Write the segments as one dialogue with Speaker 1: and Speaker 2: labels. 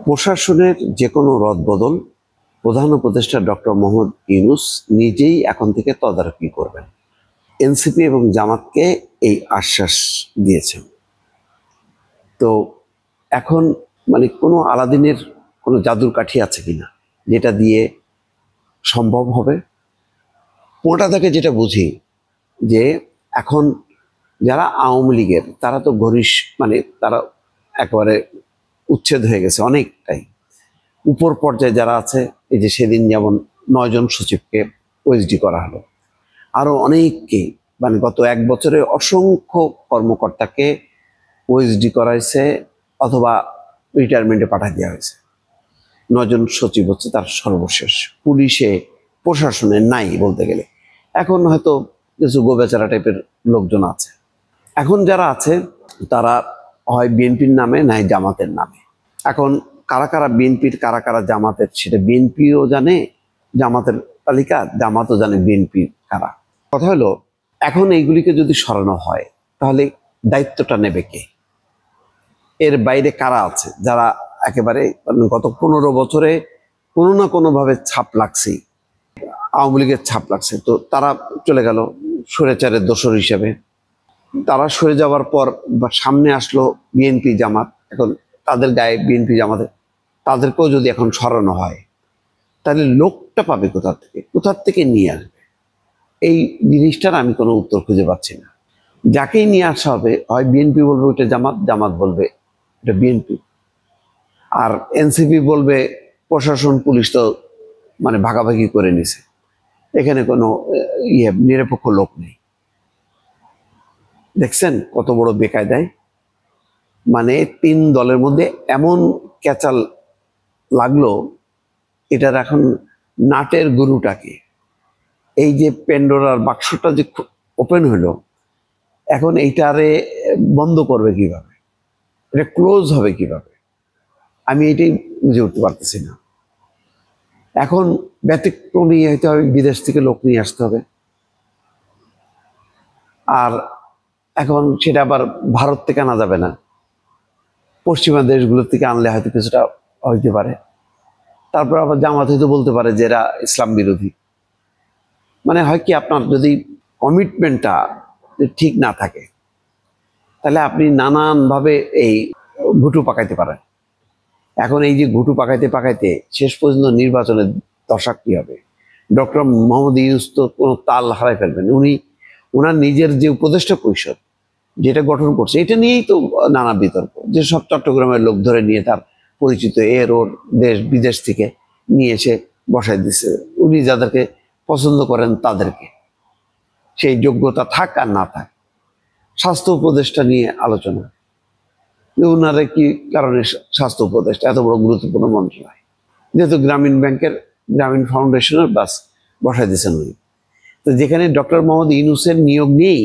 Speaker 1: প্রশাসনের যে কোনো রদবদল প্রধান উপদেষ্টা ডক্টর মোহাম্মদ ইউনূস নিজেই এখন থেকে তদারকি করবেন। এনসিপি এবং জামাতকে এই আশ্বাস দিয়েছেন। তো এখন কোনো আলাদিনের কোনো জাদুর কাঠি আছে কিনা যেটা দিয়ে সম্ভব হবে? ওটা থেকে যেটা বুঝি যে এখন যারা আওয়ামী লীগের তারা তো তারা একেবারে উচ্ছেদ হয়ে গেছে অনেকটাই। উপর পর্যায়ে যারা আছে, এই যে সেদিন যেমন 9 জন সচিবকে ওএসডি করা হলো, আরো অনেককে গত 1 বছরে অসংখ্য কর্মকর্তাকে ওএসডি করা হয়েছে অথবা রিটায়ারমেন্টে পাঠিয়ে দেওয়া হয়েছে। 9 জন সচিব হচ্ছে তার সর্বশেষ। পুলিশে প্রশাসনে নাই বলতে গেলে। এখন হয়তো কিছু গোবেচারা টাইপের লোকজন আছে। এখন যারা আছে তারা হয় বিএনপির নামে নাই জামাতের নামে। এখন কারা কারা বিএনপির কারা কারা জামাতের সেটা বিএনপিও জানে, জামাতের তালিকা জামাতও জানে বিএনপি কারা। কথা হলো এখন এইগুলিকে যদি সরানো হয় তাহলে দায়িত্বটা নেবে কে? এর বাইরে কারা আছে যারা একেবারে গত 15 বছরে কোনো না কোনোভাবে ছাপ লাগছে, আওয়ামী লীগের ছাপ লাগছে, তো তারা চলে গেল স্বৈরাচারের দোসর হিসেবে। তারা সরে যাওয়ার পর সামনে আসলো বিএনপি জামাত। এখন তাদের গায়ে বিএনপি জামাতে তাদেরকেও যদি এখন সরানো হয় তাহলে লোকটা পাবে কোথা থেকে নিয়ে আসবে? এই জিনিসটার আমি কোনো উত্তর খুঁজে পাচ্ছি না। যাকেই নিয়ে আসা হবে হয় বিএনপি বলবে ওটা জামাত, জামাত বলবে এটা বিএনপি, আর এনসিপি বলবে প্রশাসন পুলিশ তো ভাগাভাগি করে নিছে, এখানে কোনো নিরপেক্ষ লোক নেই। দেখছেন কত বড় বেকায়দায়? 3 দলের মধ্যে এমন ক্যাচাল লাগলো। এটার এখন নাটের গুরুটাকে, এই যে পেন্ডোরার বাক্সটা যে ওপেন হলো, এখন এইটারে বন্ধ করবে কিভাবে, এটা ক্লোজ হবে কিভাবে, আমি এটাই বুঝে উঠতে পারতেছি না। এখন ব্যতিক্রমী হইতে হবে, বিদেশ থেকে লোক নিয়ে আসতে হবে। আর এখন সেটা আবার ভারত থেকে আনা যাবে না, পশ্চিমা দেশগুলোর থেকে আনলে হয়তো কিছুটা হইতে পারে। তারপর আবার জামাত হয়তো বলতে পারে যে এরা ইসলাম বিরোধী। হয় কি, আপনার যদি কমিটমেন্টটা ঠিক না থাকে তাহলে আপনি নানানভাবে এই ঘুটু পাকাইতে পারেন। এখন এই যে ঘুটু পাকাইতে পাকাইতে শেষ পর্যন্ত নির্বাচনের দশা কি হবে? ডক্টর মোহাম্মদ ইউনূস তো কোনো তাল হারাই ফেলবেন। ওনার নিজের যে উপদেষ্টা পরিষদ যেটা গঠন করছে, এটা নিয়েই তো নানা বিতর্ক, যে সব চট্টগ্রামের লোক ধরে নিয়ে তার পরিচিত ওর দেশ বিদেশ থেকে নিয়ে এসে বসাই দিচ্ছে। উনি যাদেরকে পছন্দ করেন তাদেরকে, সেই যোগ্যতা থাক আর না থাক। স্বাস্থ্য উপদেষ্টা নিয়ে আলোচনা, ওনারা কি কারণে স্বাস্থ্য উপদেষ্টা এত বড় গুরুত্বপূর্ণ মন্ত্রণালয়, যেহেতু গ্রামীণ ফাউন্ডেশনের বাস বসাই দিয়েছেন উনি। তো যেখানে ডক্টর মোহাম্মদ ইউনূসের নিয়োগ নিয়েই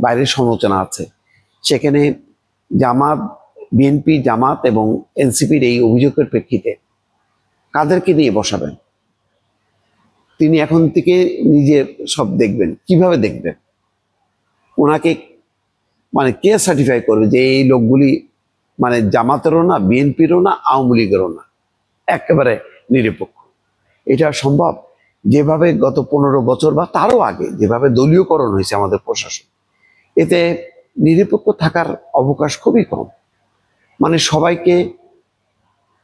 Speaker 1: বাইরের সমালোচনা আছে, সেখানে বিএনপি জামাত এবং এনসিপির এই অভিযোগের প্রেক্ষিতে কাদেরকে নিয়ে বসাবেন? তিনি এখন থেকে নিজে সব দেখবেন। কিভাবে দেখবেন? ওনাকে কে সার্টিফাই করবে যে এই লোকগুলি জামাতেরও না, বিএনপিরও না, আওয়ামী লীগেরও না, একেবারে নিরপেক্ষ? এটা সম্ভব? যেভাবে গত 15 বছর বা তারও আগে যেভাবে দলীয়করণ হয়েছে আমাদের প্রশাসন, এতে নিরপেক্ষ থাকার অবকাশ খুবই কম। সবাইকে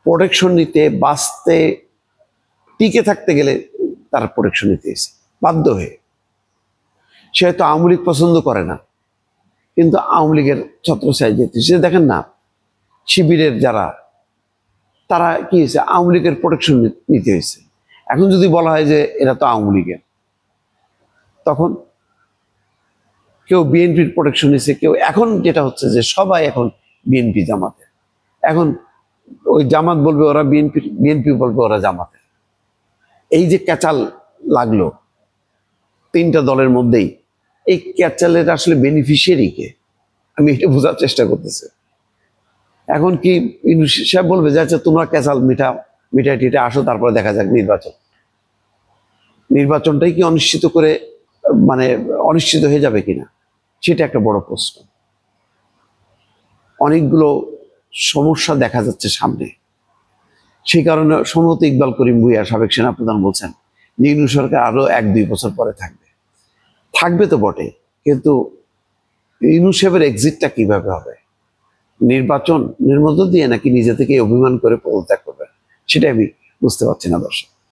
Speaker 1: প্রোটেকশন নিতে, বাঁচতে, টিকে থাকতে গেলে তার প্রোটেকশন নিতে এসে বাধ্য হয়ে। সে হয়তো আওয়ামী লীগ পছন্দ করে না, কিন্তু আওয়ামী লীগের ছত্রছায়ায় যেতে সে দেখেন না, শিবিরের যারা তারা কি হয়েছে, আওয়ামী লীগের প্রোটেকশন নিতে হয়েছে। এখন যদি বলা হয় যে এরা তো আওয়ামী লীগের, তখন কেউ বিএনপির প্রোটেকশন নিচ্ছে, কেউ, এখন যেটা হচ্ছে যে সবাই এখন বিএনপি জামাতের। এখন ওই জামাত বলবে ওরা বিএনপির, বিএনপি বলবে ওরা জামাতের। এই যে ক্যাচাল লাগলো 3টা দলের মধ্যেই, এই ক্যাচালের আসলে বেনিফিশিয়ারি কে? আমি এটা বোঝার চেষ্টা করতেছি। এখন কি ইউনূস সাহেব বলবে যে আচ্ছা তোমরা ক্যাচাল মিটাই টিটে আসো, তারপরে দেখা যাক নির্বাচনটাই কি অনিশ্চিত হয়ে যাবে কিনা, সেটা একটা বড় প্রশ্ন। অনেকগুলো সমস্যা দেখা যাচ্ছে সামনে। সেই কারণে সম্ভবত ইকবাল করিম ভূঁইয়া সাবেক সেনাপ্রধান বলছেন যে ইউনূস সরকার আরো 1-2 বছর পরে থাকবে। থাকবে তো বটে, কিন্তু ইউনূস সাহেবের এক্সিটটা কিভাবে হবে? নির্বাচনের মধ্য দিয়ে নাকি নিজে থেকে অভিমান করে পদত্যাগ করবেন, সেটা আমি বুঝতে পারছি না দর্শক।